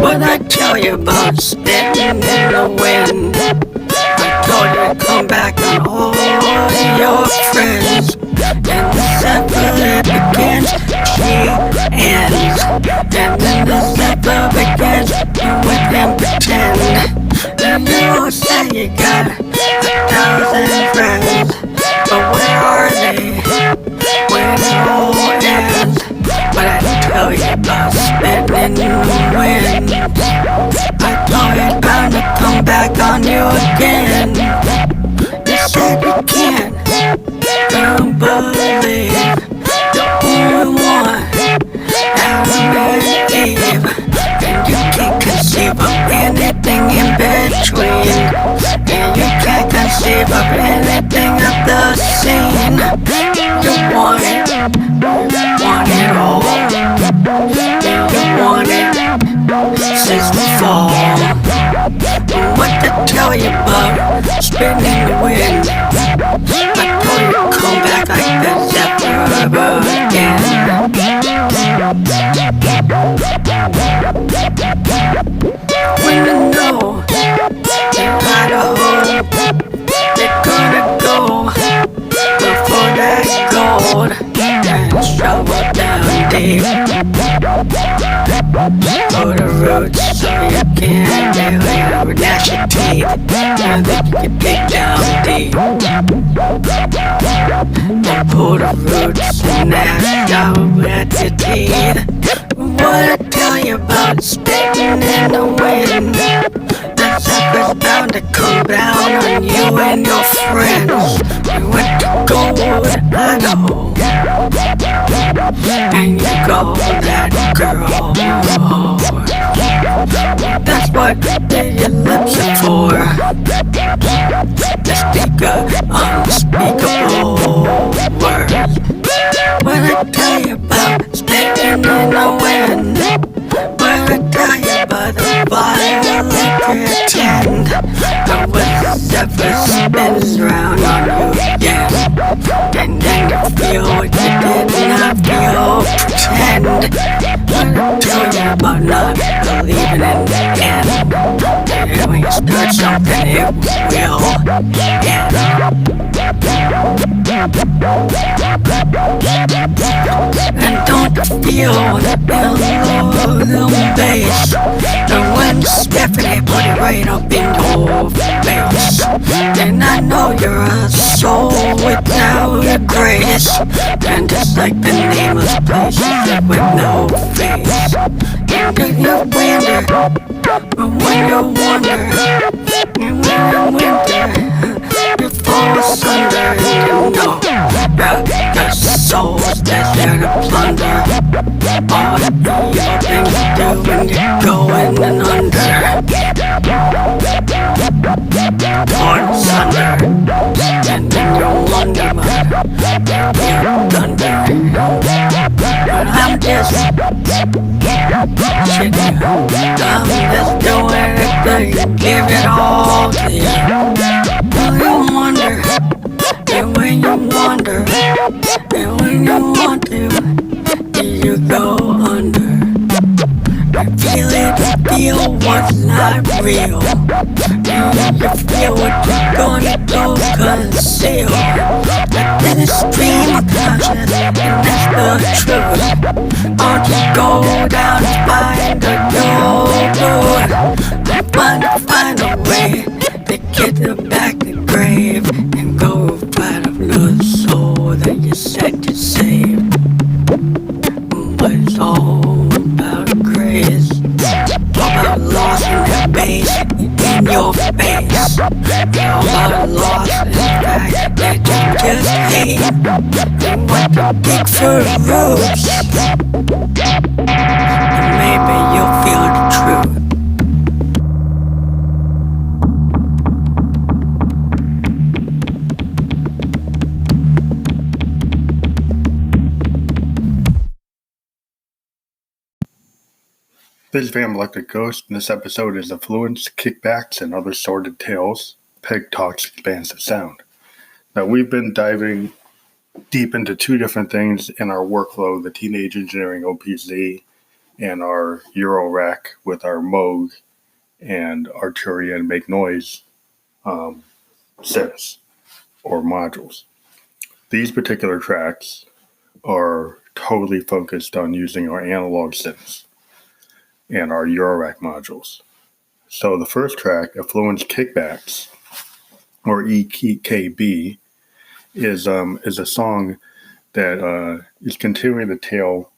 What I tell you about spitting in the wind? I told you to come back on all your friends. And the zephyr begins, she ends. And then the zephyr begins, you with him pretend. And you say you got 1,000 friends, but where are they when it all ends? But I tell you about spitting in the wind. I thought it's bound to come back on you again. You said you can't, don't believe the only one Adam and Eve. And you can't conceive of anything in between. And you can't conceive of anything of the scene. You want it, you want it all. You want it since the fall. What to tell you about spinning the wind? I told you to come back like the zephyr again. When you know you gotta hold, they're gonna go before that gold and shovel down deep. Put the roots so you can't really gnash your teeth, and then you can dig down deep. And pull the roots and gnash down at your teeth. What I tell you about spitting in the wind? The zephyr's bound to come down on you and your friends. You went to gold, I know, and you go that girl. That's what your lips are for. To speak unspeakable words. What I tell you about spitting in the wind? What I tell you about the violent pretend? And when the zephyr spins round on you again, and then you feel what you did not feel, pretend. What I tell you about not believing in the end? And when you start something, it will end. And don't feel the bass. And when Stephanie put it right up in your face, then I know you're a soul without a grace. And just like the nameless places with no face. And when you wonder, when you wonder, and when you winter, you fall asunder, and you know the souls that's there to plunder all the evil things you do when you're going and under. Torn asunder, and then you wonder, but you're thunder. But I'm just shit you. I'm just doing it to give it all to you. When you wonder, and when you wonder, and when you want to, you go under. And feel it, feel what's not real. And you feel what you're gonna go conceal. That is stream of conscience, and that's the truth. Won't you go down and find a door? And find a way to get to back the grave and go fight of the soul that you said you saved. But it's all about grace, all about lost in the base, in your face. All about lost in the fact that you just hate and what to dig for roots. And maybe you'll feel the truth. This is Van Electric Ghost, and this episode is Effluence, Kickbacks, and Other Sordid Tales. Peg Talks Expansive Sound. Now, we've been diving deep into two different things in our workflow, the Teenage Engineering OPZ and our Euro rack with our Moog and Arturia and Make Noise synths or modules. These particular tracks are totally focused on using our analog synths and our Eurorack modules. So the first track, Effluence Kickbacks, or EKB, is a song that is continuing the tale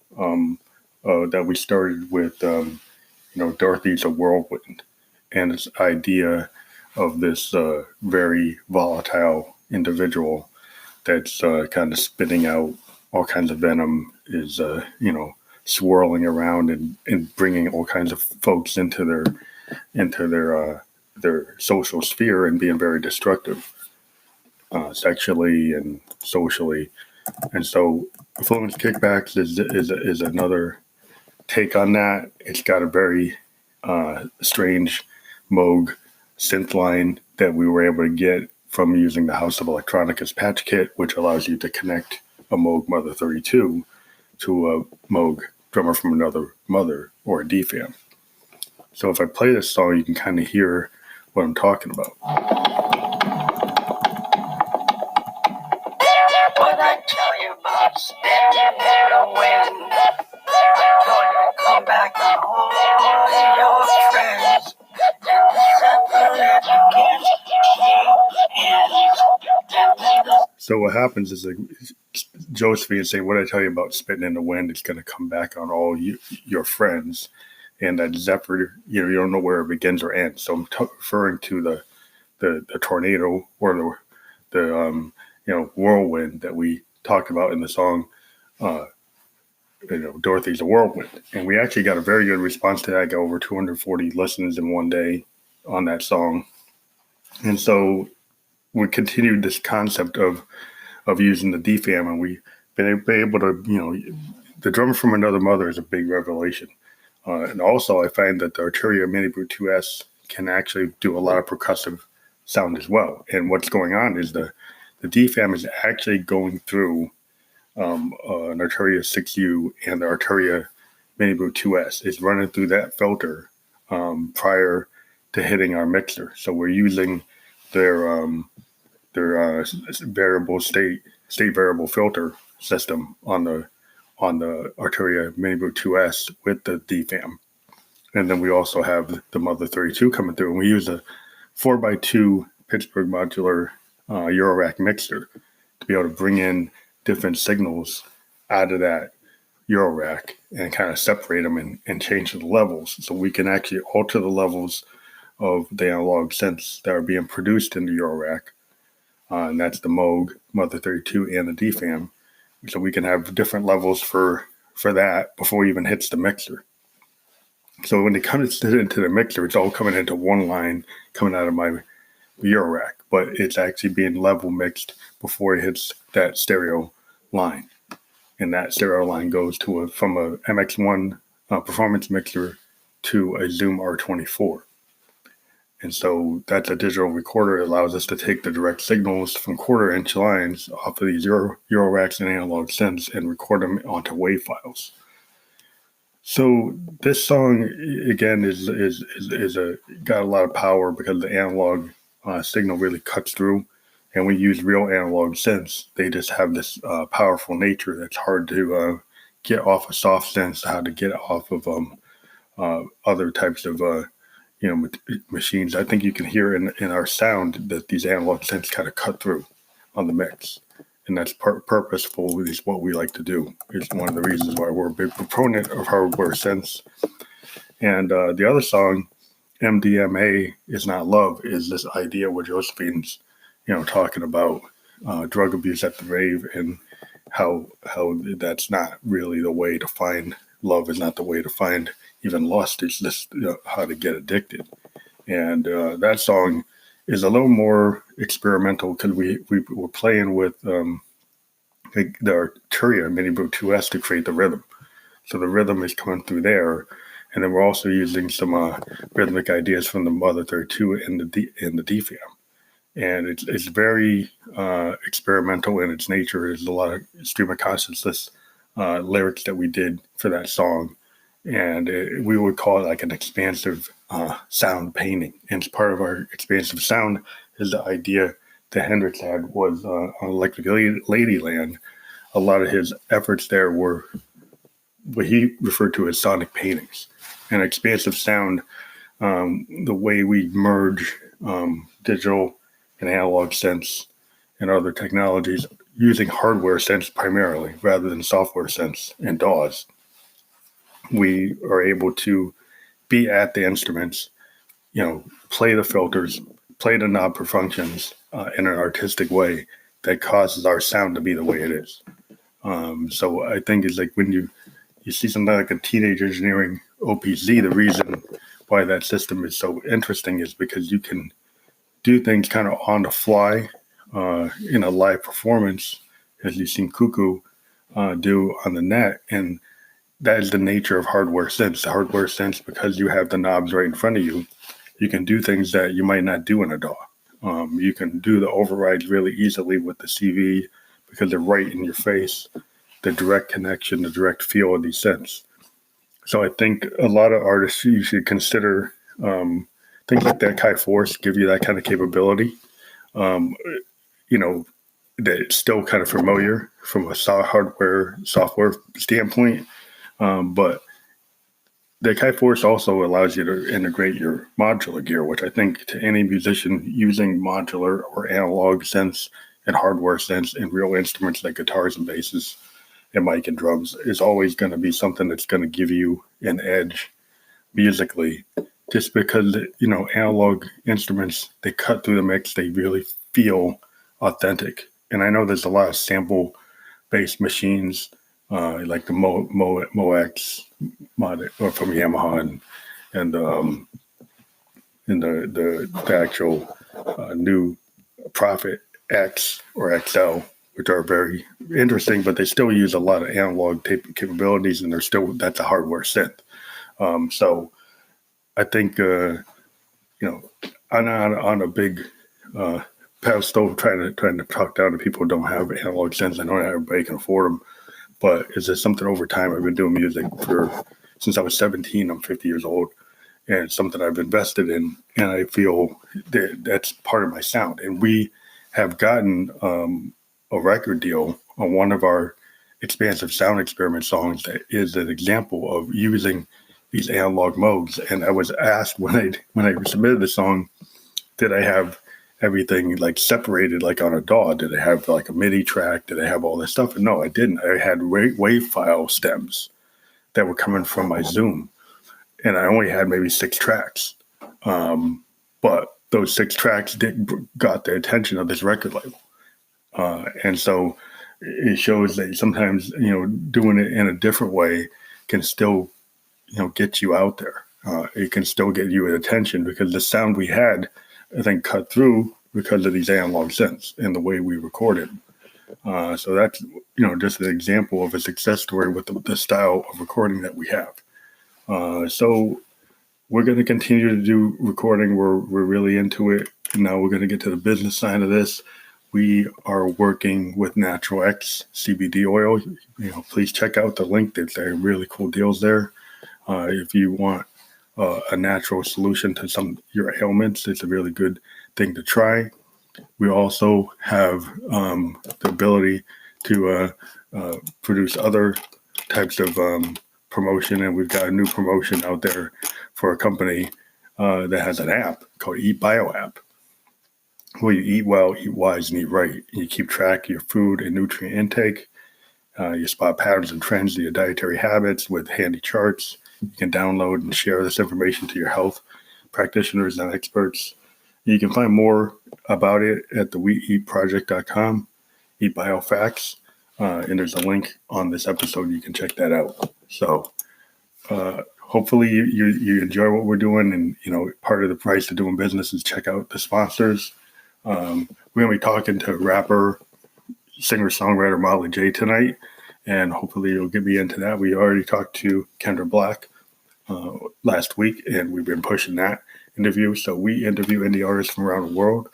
that we started with, Dorothy's A Whirlwind, and this idea of this very volatile individual that's kind of spitting out all kinds of venom, is swirling around and bringing all kinds of folks into their social sphere and being very destructive, sexually and socially. And so, Effluence Kickbacks is another take on that. It's got a very strange Moog synth line that we were able to get from using the House of Electronicus patch kit, which allows you to connect a Moog Mother 32 to a Moog drummer from another mother or a DFAM. So if I play this song, you can kind of hear what I'm talking about. What I tell you about spinning in the wind, I told you to come back on all your friends, and separate against So what happens is Josephine is saying, what I tell you about spitting in the wind is going to come back on all your friends. And that Zephyr, you don't know where it begins or ends. So I'm referring to the tornado or the whirlwind that we talked about in the song, Dorothy's A Whirlwind. And we actually got a very good response to that. I got over 240 listens in one day on that song. And so we continued this concept of using the DFAM, and we've been able to, the drummer from another mother is a big revelation. And also I find that the Arturia Mini Brute 2S can actually do a lot of percussive sound as well. And what's going on is the DFAM is actually going through an Arturia 6U, and the Arturia Mini Brute 2S is running through that filter prior to hitting our mixer. So we're using their variable state variable filter system on the Arturia Mini Brute 2S with the DFAM. And then we also have the Mother 32 coming through, and we use a 4x2 Pittsburgh modular Eurorack mixer to be able to bring in different signals out of that Eurorack and kind of separate them and change the levels. So we can actually alter the levels of the analog synths that are being produced in the Eurorack. And that's the Moog, Mother 32, and the DFAM. So we can have different levels for that before it even hits the mixer. So when it comes into the mixer, it's all coming into one line coming out of my Eurorack, but it's actually being level mixed before it hits that stereo line. And that stereo line goes from a MX1 performance mixer to a Zoom R24. And so that's a digital recorder. It allows us to take the direct signals from quarter-inch lines off of these Euroracks and analog synths and record them onto WAV files. So this song again is got a lot of power because the analog signal really cuts through, and we use real analog synths. They just have this powerful nature that's hard to get off of soft synths, how to get off of other types of machines. I think you can hear in our sound that these analog synths kind of cut through on the mix. And that's purposeful, is what we like to do. It's one of the reasons why we're a big proponent of hardware synths. And the other song, MDMA is Not Love, is this idea where Josephine's, talking about drug abuse at the rave and how that's not really the way to find love, is not the way to find even lust. It's just how to get addicted. And that song is a little more experimental because we were playing with the Arturia Mini Brute 2S to create the rhythm. So the rhythm is coming through there, and then we're also using some rhythmic ideas from the Mother 32 and the DFAM. And it's very experimental in its nature. There's a lot of stream of consciousness lyrics that we did for that song, and we would call it like an expansive sound painting. And as part of our expansive sound is the idea that Hendrix had was on Electric Ladyland. A lot of his efforts there were what he referred to as sonic paintings. And expansive sound, the way we merge digital and analog sense and other technologies using hardware sense primarily rather than software sense and DAWs, we are able to be at the instruments, play the filters, play the knob for functions in an artistic way that causes our sound to be the way it is. So I think it's like when you see something like a teenage engineering OPZ, the reason why that system is so interesting is because you can do things kind of on the fly in a live performance, as you've seen Cuckoo do on the net. And that is the nature of hardware sense. The hardware sense, because you have the knobs right in front of you, you can do things that you might not do in a DAW. You can do the overrides really easily with the CV because they're right in your face, the direct connection, the direct feel of these synths. So I think a lot of artists, you should consider things like that Kai Force give you that kind of capability. That's still kind of familiar from a software standpoint. But the Kai Force also allows you to integrate your modular gear, which I think to any musician using modular or analog sense and hardware sense in real instruments like guitars and basses and mic and drums is always going to be something that's going to give you an edge musically, just because, analog instruments, they cut through the mix, they really feel authentic. And I know there's a lot of sample-based machines like the Mox or from Yamaha and the actual new Prophet X or XL, which are very interesting, but they still use a lot of analog tape capabilities, and that's a hardware synth. So I think I'm on a big pedestal trying to talk down to people who don't have analog synths. I know not everybody can afford them, but is this something over time? I've been doing music since I was 17. I'm 50 years old, and it's something I've invested in, and I feel that's part of my sound. And we have gotten a record deal on one of our Expansive Sound Experiment songs that is an example of using these analog Moogs. And I was asked when I submitted the song, did I have everything like separated like on a DAW? Did I have like a MIDI track? Did I have all this stuff? And no, I didn't. I had wave file stems that were coming from my Zoom, and I only had maybe 6 tracks. But those 6 tracks got the attention of this record label. And so it shows that sometimes, doing it in a different way can still, get you out there. It can still get you attention because the sound we had, I think, cut through because of these analog synths and the way we recorded. So that's, just an example of a success story with the style of recording that we have. So we're going to continue to do recording. We're really into it. And now we're going to get to the business side of this. We are working with Natural X CBD Oil. Please check out the link. There's really cool deals there. If you want a natural solution to some of your ailments, it's a really good thing to try. We also have the ability to produce other types of promotion, and we've got a new promotion out there for a company that has an app called Eat Bio app, where you eat well, eat wise, and eat right. And you keep track of your food and nutrient intake. You spot patterns and trends in your dietary habits with handy charts. You can download and share this information to your health practitioners and experts. You can find more about it at the WeEatProject.com, Eat Bio Facts, and there's a link on this episode. You can check that out. So hopefully you enjoy what we're doing, and part of the price of doing business is check out the sponsors. We're going to be talking to rapper, singer-songwriter Molly J tonight, and hopefully you'll get me into that. We already talked to Kendra Black last week, and we've been pushing that interview. So we interview indie artists from around the world.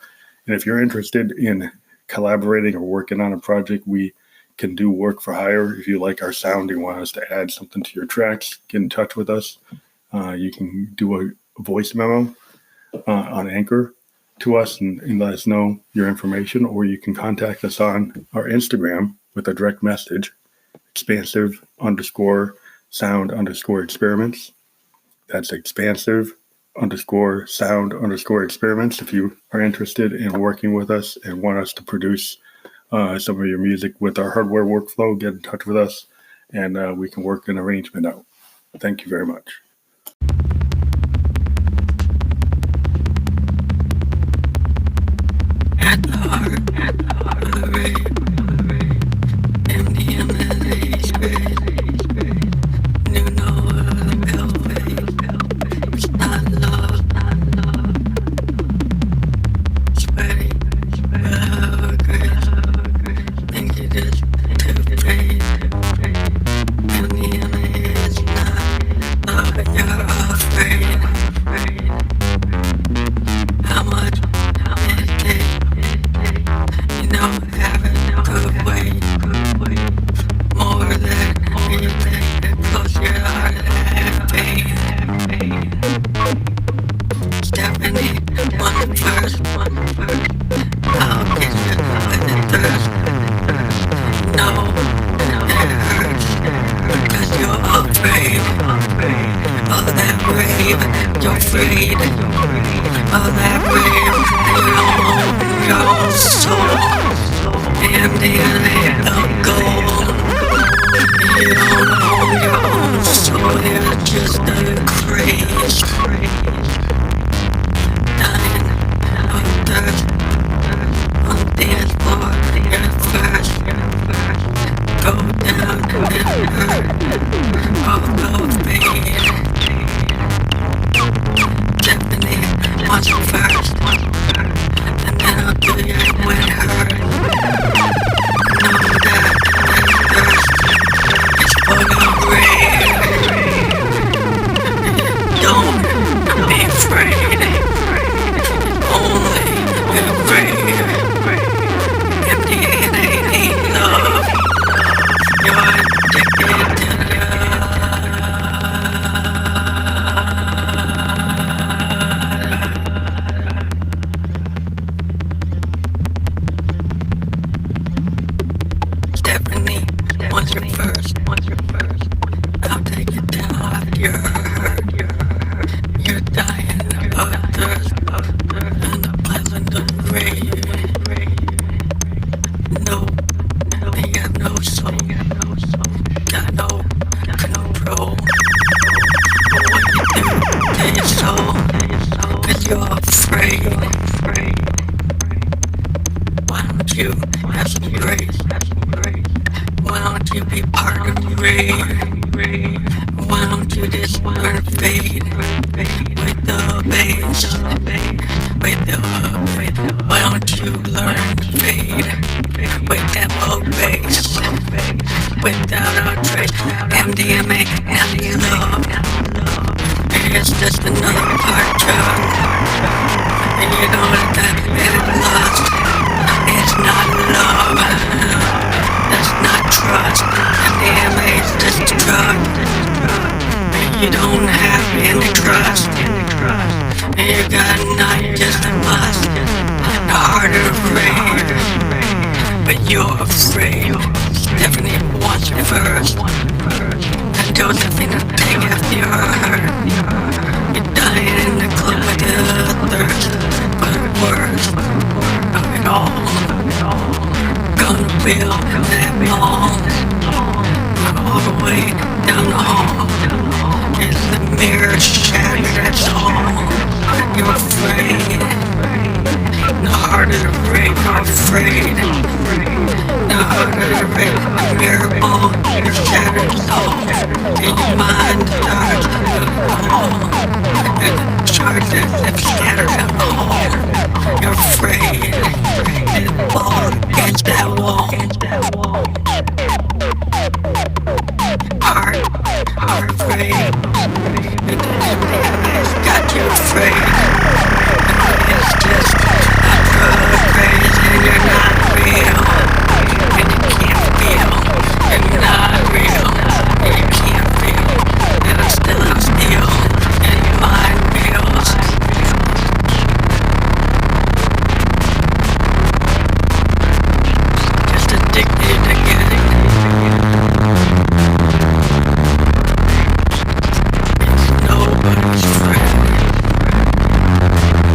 And if you're interested in collaborating or working on a project, we can do work for hire. If you like our sound, you want us to add something to your tracks, get in touch with us. You can do a voice memo on Anchor to us and let us know your information, or you can contact us on our Instagram with a direct message, expansive_sound_experiments. That's expansive_sound_experiments. If you are interested in working with us and want us to produce some of your music with our hardware workflow, get in touch with us and we can work an arrangement out. Thank you very much. At the heart of the rave, MDMA space, new Noah the pelvic. It's not love, sweaty, without grace. Think it is two-faced. MDMA is not love, you're afraid. How much it takes? You know, having good weight, more than anything that pulls your heart at pain. Stephanie, one first, I'll get you with the thirst. No, it hurts, because you're afraid of that rave, you're afraid of that rave, and you don't own your soul. MDMA, the goal. You don't own your own soul, you're just a craze. Dying of thirst on the dance floor, you're first. Go down and hurt, or go fade. Stephanie wants you first, and then I'll do you when hurt. Know that thirst is for the brave. Don't be afraid, only be brave. MDMA ain't love, you're addicted to Stephanie, once you're first, I'll take it down off your hurt. You're dying of thirst and the pleasant of rage. No, you have no soul, got no control over what you do to your soul, 'cause you're afraid. Why don't you have some grace? Why don't you be part of the rave? Why don't you just learn to fade with the bass? Why don't you learn to fade with that Moog bass? Without a trace, MDMA and love. It's just another part drug. And you know that it's lust. It's not love. That's not trust. MDMA is just a drug. You don't have any trust. You got not just a lust, a heart of rage. But you're afraid. Stephanie wants you first. And Josephine will take after your hurt. You're dying in the club with the thirst for the worst of it all. Gonna feel that long, all the way down the hall. Is the mirror shattered, that's all. You're afraid. The heart of the rave, you're afraid. The heart of the rave, the mirror ball, you're shattered soul. In your mind, starts to fall. And the shards that have scattered down the hall. You're afraid. And fall against that wall. Heart afraid. And the MDMA's got you afraid. It's just a drug craze and you're not real. And you can't feel You're not real. You can't feel. And I'm still in steel. And your mind reels. Just addicted again. It's nobody's friend.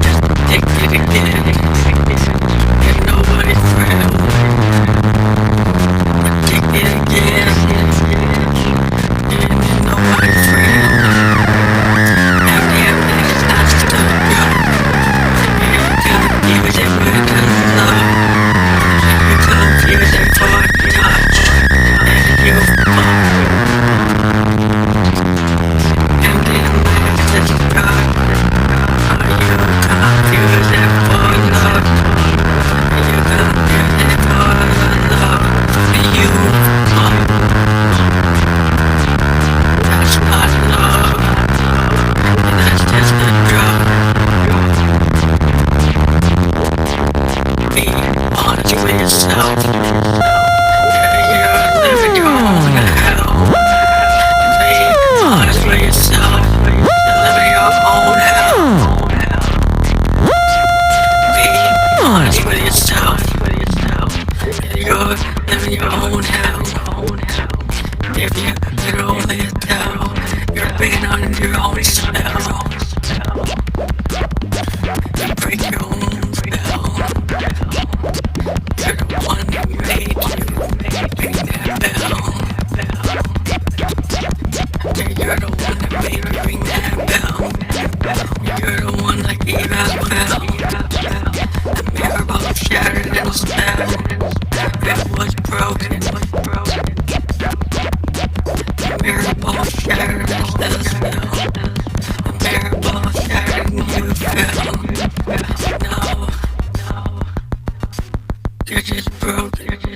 Just addicted again. You're nobody's friend. Addicted again. And you're nobody's friend. And the ending is not just a joke. You confuse it with love. You confuse it for touch. And you fuck. And the ending is just a joke. You confuse it for love. You confuse it for love. And you fuck. That's not love. That's just a drug. Be honest with yourself. You're living your own hell. Be honest with yourself. You're living your own hell. Be honest with yourself. You're living your own hell. If you could only tell, you're being under your own spell. You break your own spell. You're the one who made you ring that bell. You're the one that made me ring that bell. You're the one that gave out bell. The mirror both shattered in a spell. It was broken. The mirror ball shattered as the spell. The mirror ball shattered and you fell. No, you're just broken.